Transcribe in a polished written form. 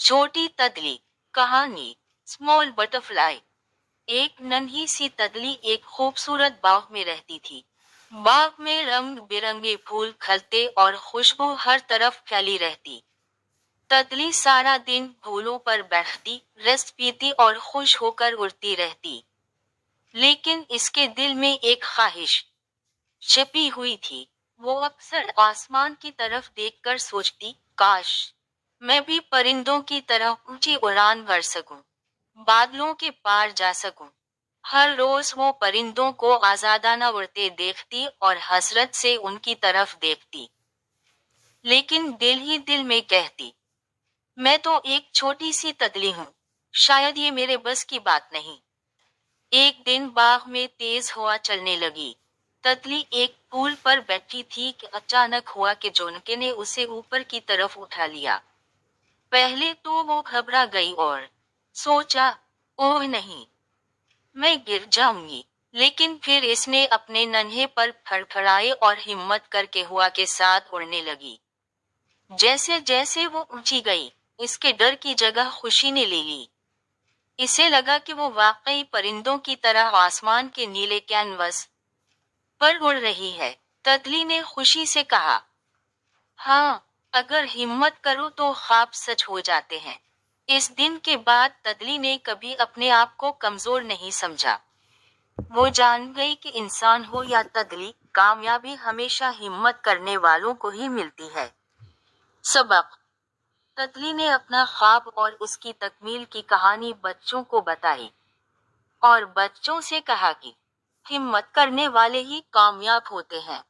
छोटी तदली। कहानी। Small butterfly. एक नन्ही सी तदली एक खूबसूरत बाग में रहती थी। बाग में रंग बिरंगे फूल खिलते और खुशबू हर तरफ फैली रहती। तदली सारा दिन फूलों पर बैठती, रस पीती और खुश होकर उड़ती रहती। लेकिन इसके दिल में एक ख्वाहिश छिपी हुई थी। वो अक्सर आसमान की तरफ देखकर सोचती, काश मैं भी परिंदों की तरह ऊंची उड़ान भर सकूं, बादलों के पार जा सकूं। हर रोज वो परिंदों को आजादाना उड़ते देखती और हसरत से उनकी तरफ देखती। लेकिन दिल ही दिल में कहती, मैं तो एक छोटी सी तितली हूँ, शायद ये मेरे बस की बात नहीं। एक दिन बाग में तेज हवा चलने लगी। तितली एक पुल पर बैठी थी कि अचानक हुआ कि झोंके ने उसे ऊपर की तरफ उठा लिया। पहले तो वो घबरा गई और सोचा, ओह नहीं, मैं गिर जाऊंगी। लेकिन फिर इसने अपने नन्हे पर फड़फड़ाए और हिम्मत करके हवा के साथ उड़ने लगी। जैसे जैसे वो ऊंची गई, इसके डर की जगह खुशी ने ले ली। इसे लगा कि वो वाकई परिंदों की तरह आसमान के नीले कैनवस पर उड़ रही है। तितली ने खुशी से कहा, हाँ, अगर हिम्मत करो तो ख्वाब सच हो जाते हैं। इस दिन के बाद तितली ने कभी अपने आप को कमजोर नहीं समझा। वो जान गई कि इंसान हो या तितली, कामयाबी हमेशा हिम्मत करने वालों को ही मिलती है। सबक। तितली ने अपना ख्वाब और उसकी तकमील की कहानी बच्चों को बताई और बच्चों से कहा कि हिम्मत करने वाले ही कामयाब होते हैं।